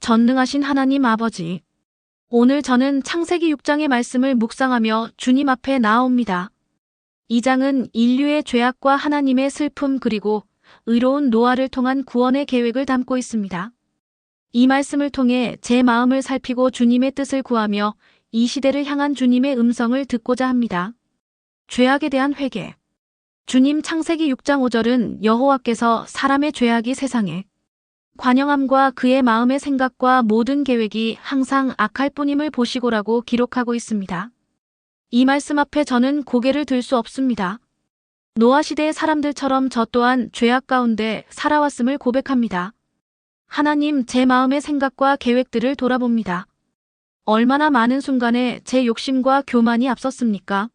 전능하신 하나님 아버지, 오늘 저는 창세기 6장의 말씀을 묵상하며 주님 앞에 나아옵니다. 이 장은 인류의 죄악과 하나님의 슬픔 그리고 의로운 노아를 통한 구원의 계획을 담고 있습니다. 이 말씀을 통해 제 마음을 살피고 주님의 뜻을 구하며 이 시대를 향한 주님의 음성을 듣고자 합니다. 죄악에 대한 회개. 주님 창세기 6장 5절은 여호와께서 사람의 죄악이 세상에 관영함과 그의 마음의 생각과 모든 계획이 항상 악할 뿐임을 보시고라고 기록하고 있습니다. 이 말씀 앞에 저는 고개를 들 수 없습니다. 노아 시대의 사람들처럼 저 또한 죄악 가운데 살아왔음을 고백합니다. 하나님, 제 마음의 생각과 계획들을 돌아봅니다. 얼마나 많은 순간에 제 욕심과 교만이 앞섰습니까?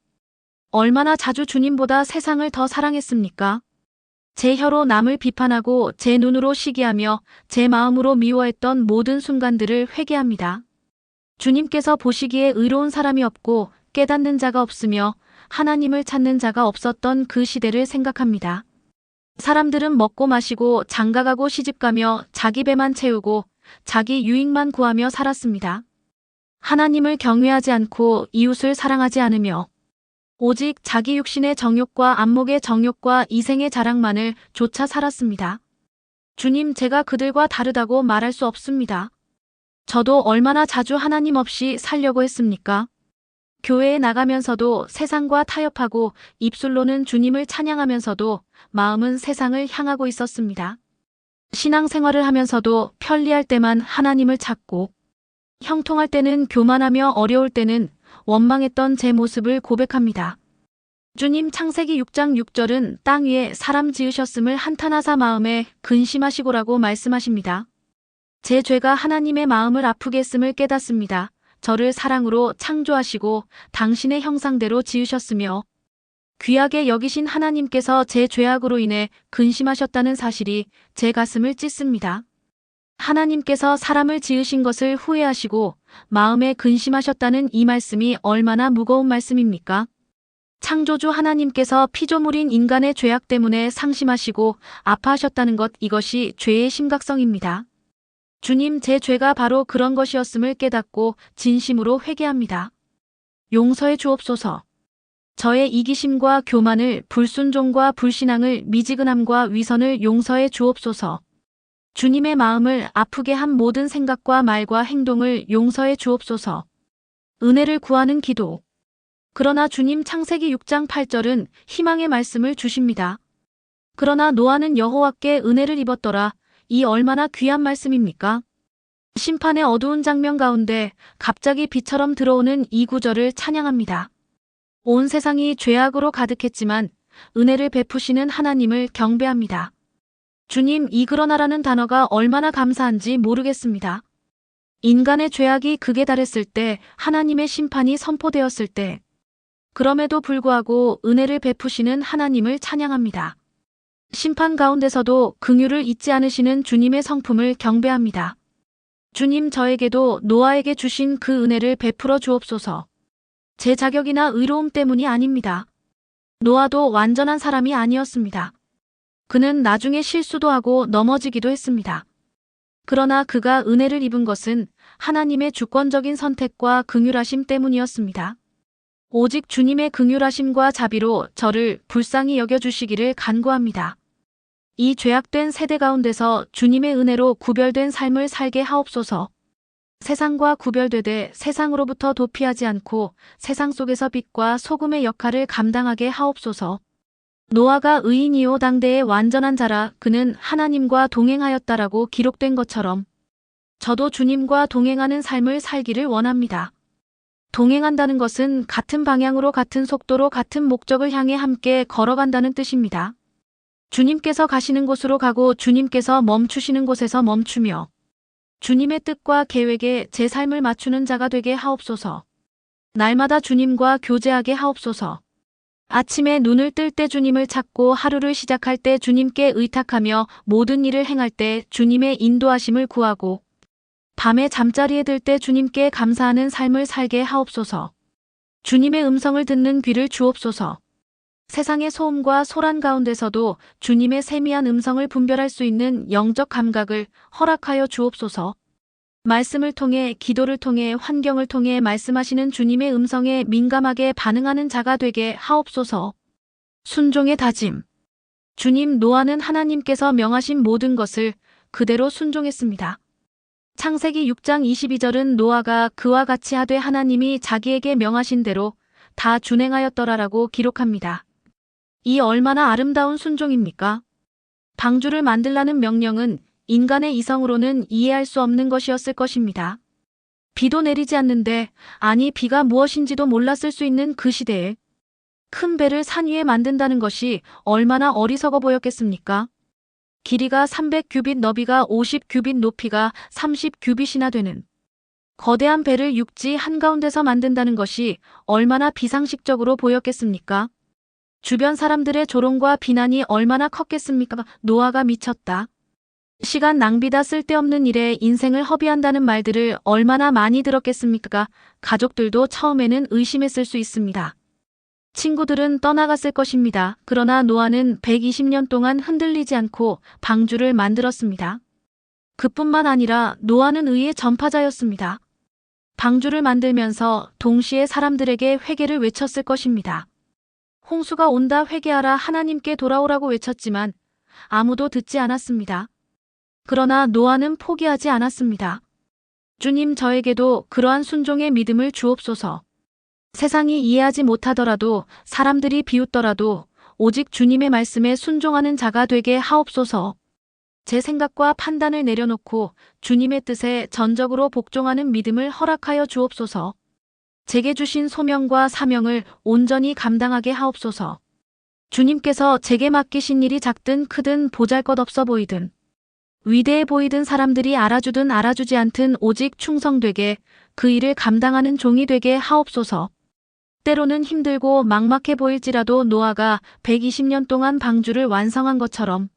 얼마나 자주 주님보다 세상을 더 사랑했습니까? 제 혀로 남을 비판하고 제 눈으로 시기하며 제 마음으로 미워했던 모든 순간들을 회개합니다. 주님께서 보시기에 의로운 사람이 없고 깨닫는 자가 없으며 하나님을 찾는 자가 없었던 그 시대를 생각합니다. 사람들은 먹고 마시고 장가가고 시집가며 자기 배만 채우고 자기 유익만 구하며 살았습니다. 하나님을 경외하지 않고 이웃을 사랑하지 않으며 오직 자기 육신의 정욕과 안목의 정욕과 이생의 자랑만을 좇아 살았습니다. 주님, 제가 그들과 다르다고 말할 수 없습니다. 저도 얼마나 자주 하나님 없이 살려고 했습니까? 교회에 나가면서도 세상과 타협하고 입술로는 주님을 찬양하면서도 마음은 세상을 향하고 있었습니다. 신앙생활을 하면서도 편리할 때만 하나님을 찾고 형통할 때는 교만하며 어려울 때는 원망했던 제 모습을 고백합니다. 주님 창세기 6장 6절은 땅 위에 사람 지으셨음을 한탄하사 마음에 근심하시고라고 말씀하십니다. 제 죄가 하나님의 마음을 아프게 했음을 깨닫습니다. 저를 사랑으로 창조하시고 당신의 형상대로 지으셨으며 귀하게 여기신 하나님께서 제 죄악으로 인해 근심하셨다는 사실이 제 가슴을 찢습니다. 하나님께서 사람을 지으신 것을 후회하시고 마음에 근심하셨다는 이 말씀이 얼마나 무거운 말씀입니까? 창조주 하나님께서 피조물인 인간의 죄악 때문에 상심하시고 아파하셨다는 것, 이것이 죄의 심각성입니다. 주님, 제 죄가 바로 그런 것이었음을 깨닫고 진심으로 회개합니다. 용서해 주옵소서. 저의 이기심과 교만을, 불순종과 불신앙을, 미지근함과 위선을 용서해 주옵소서. 주님의 마음을 아프게 한 모든 생각과 말과 행동을 용서해 주옵소서. 은혜를 구하는 기도. 그러나 주님 창세기 6장 8절은 희망의 말씀을 주십니다. 그러나 노아는 여호와께 은혜를 입었더라. 이 얼마나 귀한 말씀입니까? 심판의 어두운 장면 가운데 갑자기 비처럼 들어오는 이 구절을 찬양합니다. 온 세상이 죄악으로 가득했지만 은혜를 베푸시는 하나님을 경배합니다. 주님, 이 그러나라는 단어가 얼마나 감사한지 모르겠습니다. 인간의 죄악이 극에 달했을 때, 하나님의 심판이 선포되었을 때, 그럼에도 불구하고 은혜를 베푸시는 하나님을 찬양합니다. 심판 가운데서도 긍휼을 잊지 않으시는 주님의 성품을 경배합니다. 주님, 저에게도 노아에게 주신 그 은혜를 베풀어 주옵소서. 제 자격이나 의로움 때문이 아닙니다. 노아도 완전한 사람이 아니었습니다. 그는 나중에 실수도 하고 넘어지기도 했습니다. 그러나 그가 은혜를 입은 것은 하나님의 주권적인 선택과 긍휼하심 때문이었습니다. 오직 주님의 긍휼하심과 자비로 저를 불쌍히 여겨주시기를 간구합니다. 이 죄악된 세대 가운데서 주님의 은혜로 구별된 삶을 살게 하옵소서. 세상과 구별되되 세상으로부터 도피하지 않고 세상 속에서 빛과 소금의 역할을 감당하게 하옵소서. 노아가 의인이요 당대의 완전한 자라 그는 하나님과 동행하였다라고 기록된 것처럼 저도 주님과 동행하는 삶을 살기를 원합니다. 동행한다는 것은 같은 방향으로 같은 속도로 같은 목적을 향해 함께 걸어간다는 뜻입니다. 주님께서 가시는 곳으로 가고 주님께서 멈추시는 곳에서 멈추며 주님의 뜻과 계획에 제 삶을 맞추는 자가 되게 하옵소서. 날마다 주님과 교제하게 하옵소서. 아침에 눈을 뜰 때 주님을 찾고 하루를 시작할 때 주님께 의탁하며 모든 일을 행할 때 주님의 인도하심을 구하고 밤에 잠자리에 들 때 주님께 감사하는 삶을 살게 하옵소서. 주님의 음성을 듣는 귀를 주옵소서. 세상의 소음과 소란 가운데서도 주님의 세미한 음성을 분별할 수 있는 영적 감각을 허락하여 주옵소서. 말씀을 통해, 기도를 통해, 환경을 통해 말씀하시는 주님의 음성에 민감하게 반응하는 자가 되게 하옵소서. 순종의 다짐. 주님, 노아는 하나님께서 명하신 모든 것을 그대로 순종했습니다. 창세기 6장 22절은 노아가 그와 같이 하되 하나님이 자기에게 명하신 대로 다 준행하였더라라고 기록합니다. 이 얼마나 아름다운 순종입니까? 방주를 만들라는 명령은 인간의 이성으로는 이해할 수 없는 것이었을 것입니다. 비도 내리지 않는데, 아니 비가 무엇인지도 몰랐을 수 있는 그 시대에 큰 배를 산 위에 만든다는 것이 얼마나 어리석어 보였겠습니까? 길이가 300규빗, 너비가 50규빗, 높이가 30규빗이나 되는 거대한 배를 육지 한가운데서 만든다는 것이 얼마나 비상식적으로 보였겠습니까? 주변 사람들의 조롱과 비난이 얼마나 컸겠습니까? 노아가 미쳤다. 시간 낭비다, 쓸데없는 일에 인생을 허비한다는 말들을 얼마나 많이 들었겠습니까? 가족들도 처음에는 의심했을 수 있습니다. 친구들은 떠나갔을 것입니다. 그러나 노아는 120년 동안 흔들리지 않고 방주를 만들었습니다. 그뿐만 아니라 노아는 의의 전파자였습니다. 방주를 만들면서 동시에 사람들에게 회개를 외쳤을 것입니다. 홍수가 온다, 회개하라, 하나님께 돌아오라고 외쳤지만 아무도 듣지 않았습니다. 그러나 노아는 포기하지 않았습니다. 주님, 저에게도 그러한 순종의 믿음을 주옵소서. 세상이 이해하지 못하더라도, 사람들이 비웃더라도 오직 주님의 말씀에 순종하는 자가 되게 하옵소서. 제 생각과 판단을 내려놓고 주님의 뜻에 전적으로 복종하는 믿음을 허락하여 주옵소서. 제게 주신 소명과 사명을 온전히 감당하게 하옵소서. 주님께서 제게 맡기신 일이 작든 크든 보잘것없어 보이든 위대해 보이든 사람들이 알아주든 알아주지 않든 오직 충성되게 그 일을 감당하는 종이 되게 하옵소서. 때로는 힘들고 막막해 보일지라도 노아가 120년 동안 방주를 완성한 것처럼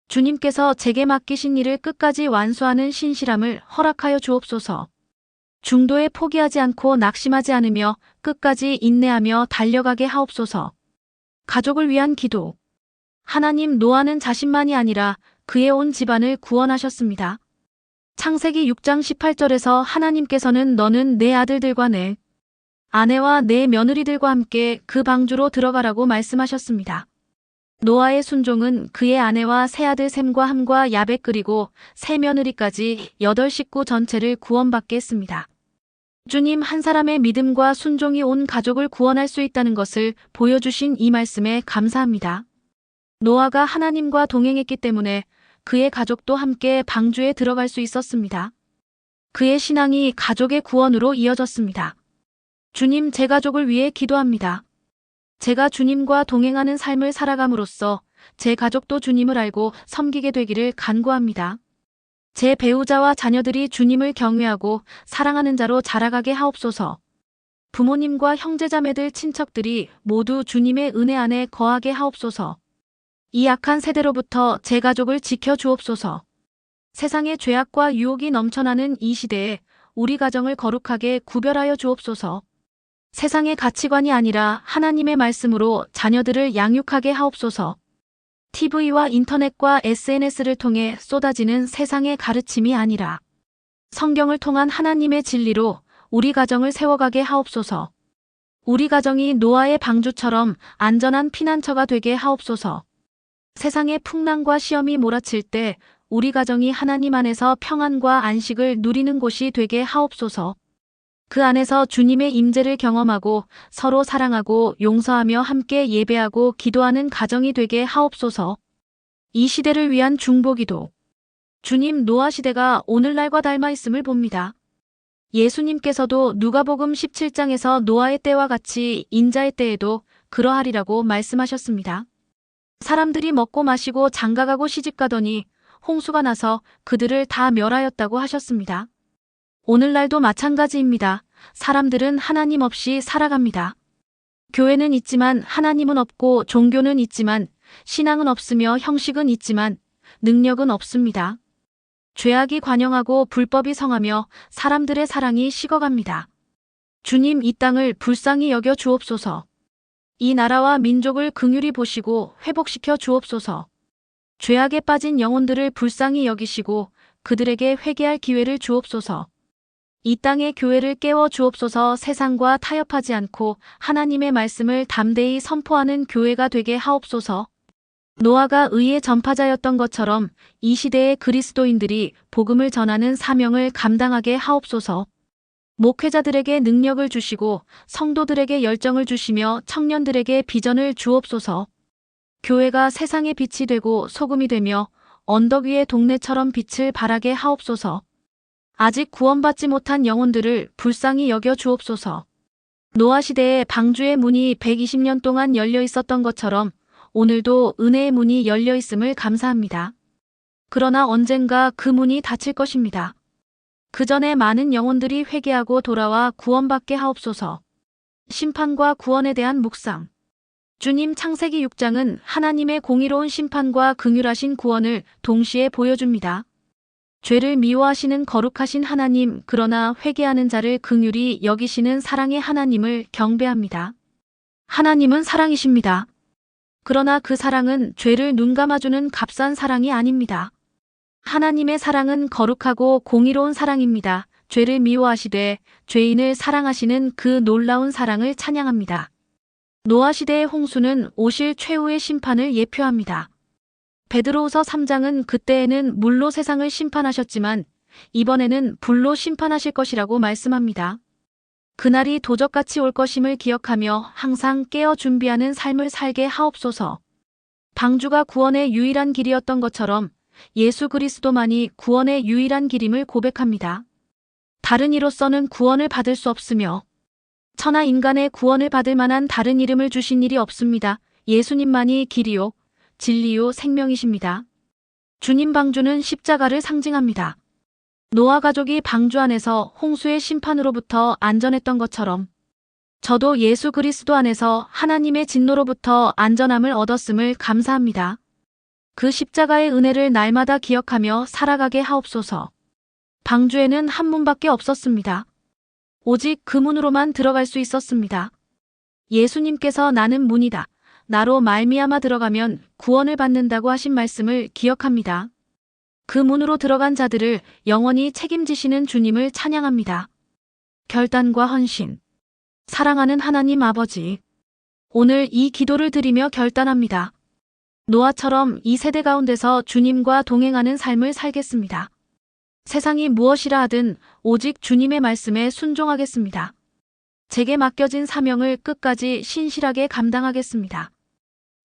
주님께서 제게 맡기신 일을 끝까지 완수하는 신실함을 허락하여 주옵소서. 중도에 포기하지 않고 낙심하지 않으며 끝까지 인내하며 달려가게 하옵소서. 가족을 위한 기도. 하나님, 노아는 자신만이 아니라 그의 온 집안을 구원하셨습니다. 창세기 6장 18절에서 하나님께서는 너는 내 아들들과 내 아내와 내 며느리들과 함께 그 방주로 들어가라고 말씀하셨습니다. 노아의 순종은 그의 아내와 세 아들 셈과 함과 야벳 그리고 세 며느리까지 8식구 전체를 구원받게 했습니다. 주님, 한 사람의 믿음과 순종이 온 가족을 구원할 수 있다는 것을 보여주신 이 말씀에 감사합니다. 노아가 하나님과 동행했기 때문에 그의 가족도 함께 방주에 들어갈 수 있었습니다. 그의 신앙이 가족의 구원으로 이어졌습니다. 주님, 제 가족을 위해 기도합니다. 제가 주님과 동행하는 삶을 살아감으로써 제 가족도 주님을 알고 섬기게 되기를 간구합니다. 제 배우자와 자녀들이 주님을 경외하고 사랑하는 자로 자라가게 하옵소서. 부모님과 형제자매들, 친척들이 모두 주님의 은혜 안에 거하게 하옵소서. 이 악한 세대로부터 제 가족을 지켜 주옵소서. 세상의 죄악과 유혹이 넘쳐나는 이 시대에 우리 가정을 거룩하게 구별하여 주옵소서. 세상의 가치관이 아니라 하나님의 말씀으로 자녀들을 양육하게 하옵소서. TV와 인터넷과 SNS를 통해 쏟아지는 세상의 가르침이 아니라 성경을 통한 하나님의 진리로 우리 가정을 세워가게 하옵소서. 우리 가정이 노아의 방주처럼 안전한 피난처가 되게 하옵소서. 세상의 풍랑과 시험이 몰아칠 때 우리 가정이 하나님 안에서 평안과 안식을 누리는 곳이 되게 하옵소서. 그 안에서 주님의 임재를 경험하고 서로 사랑하고 용서하며 함께 예배하고 기도하는 가정이 되게 하옵소서. 이 시대를 위한 중보기도. 주님, 노아 시대가 오늘날과 닮아 있음을 봅니다. 예수님께서도 누가복음 17장에서 노아의 때와 같이 인자의 때에도 그러하리라고 말씀하셨습니다. 사람들이 먹고 마시고 장가가고 시집가더니 홍수가 나서 그들을 다 멸하였다고 하셨습니다. 오늘날도 마찬가지입니다. 사람들은 하나님 없이 살아갑니다. 교회는 있지만 하나님은 없고, 종교는 있지만 신앙은 없으며, 형식은 있지만 능력은 없습니다. 죄악이 관영하고 불법이 성하며 사람들의 사랑이 식어갑니다. 주님, 이 땅을 불쌍히 여겨 주옵소서. 이 나라와 민족을 긍휼히 보시고 회복시켜 주옵소서. 죄악에 빠진 영혼들을 불쌍히 여기시고 그들에게 회개할 기회를 주옵소서. 이 땅의 교회를 깨워 주옵소서. 세상과 타협하지 않고 하나님의 말씀을 담대히 선포하는 교회가 되게 하옵소서. 노아가 의의 전파자였던 것처럼 이 시대의 그리스도인들이 복음을 전하는 사명을 감당하게 하옵소서. 목회자들에게 능력을 주시고 성도들에게 열정을 주시며 청년들에게 비전을 주옵소서. 교회가 세상의 빛이 되고 소금이 되며 언덕 위의 동네처럼 빛을 발하게 하옵소서. 아직 구원받지 못한 영혼들을 불쌍히 여겨 주옵소서. 노아 시대에 방주의 문이 120년 동안 열려 있었던 것처럼 오늘도 은혜의 문이 열려 있음을 감사합니다. 그러나 언젠가 그 문이 닫힐 것입니다. 그 전에 많은 영혼들이 회개하고 돌아와 구원받게 하옵소서. 심판과 구원에 대한 묵상. 주님, 창세기 6장은 하나님의 공의로운 심판과 긍휼하신 구원을 동시에 보여줍니다. 죄를 미워하시는 거룩하신 하나님, 그러나 회개하는 자를 긍휼히 여기시는 사랑의 하나님을 경배합니다. 하나님은 사랑이십니다. 그러나 그 사랑은 죄를 눈감아주는 값싼 사랑이 아닙니다. 하나님의 사랑은 거룩하고 공의로운 사랑입니다. 죄를 미워하시되 죄인을 사랑하시는 그 놀라운 사랑을 찬양합니다. 노아 시대의 홍수는 오실 최후의 심판을 예표합니다. 베드로후서 3장은 그때에는 물로 세상을 심판하셨지만 이번에는 불로 심판하실 것이라고 말씀합니다. 그날이 도적같이 올 것임을 기억하며 항상 깨어 준비하는 삶을 살게 하옵소서. 방주가 구원의 유일한 길이었던 것처럼 예수 그리스도만이 구원의 유일한 길임을 고백합니다. 다른 이로서는 구원을 받을 수 없으며 천하 인간의 구원을 받을 만한 다른 이름을 주신 일이 없습니다. 예수님만이 길이요 진리요 생명이십니다. 주님 방주는 십자가를 상징합니다. 노아 가족이 방주 안에서 홍수의 심판으로부터 안전했던 것처럼 저도 예수 그리스도 안에서 하나님의 진노로부터 안전함을 얻었음을 감사합니다. 그 십자가의 은혜를 날마다 기억하며 살아가게 하옵소서. 방주에는 한 문밖에 없었습니다. 오직 그 문으로만 들어갈 수 있었습니다. 예수님께서 나는 문이다. 나로 말미암아 들어가면 구원을 받는다고 하신 말씀을 기억합니다. 그 문으로 들어간 자들을 영원히 책임지시는 주님을 찬양합니다. 결단과 헌신. 사랑하는 하나님 아버지, 오늘 이 기도를 드리며 결단합니다. 노아처럼 이 세대 가운데서 주님과 동행하는 삶을 살겠습니다. 세상이 무엇이라 하든 오직 주님의 말씀에 순종하겠습니다. 제게 맡겨진 사명을 끝까지 신실하게 감당하겠습니다.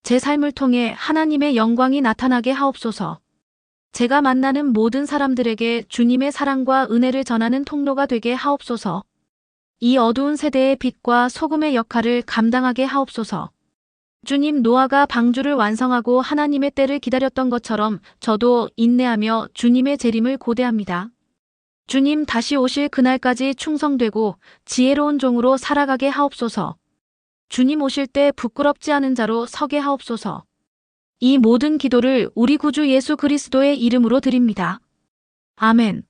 제 삶을 통해 하나님의 영광이 나타나게 하옵소서. 제가 만나는 모든 사람들에게 주님의 사랑과 은혜를 전하는 통로가 되게 하옵소서. 이 어두운 세대의 빛과 소금의 역할을 감당하게 하옵소서. 주님, 노아가 방주를 완성하고 하나님의 때를 기다렸던 것처럼 저도 인내하며 주님의 재림을 고대합니다. 주님, 다시 오실 그날까지 충성되고 지혜로운 종으로 살아가게 하옵소서. 주님 오실 때 부끄럽지 않은 자로 서게 하옵소서. 이 모든 기도를 우리 구주 예수 그리스도의 이름으로 드립니다. 아멘.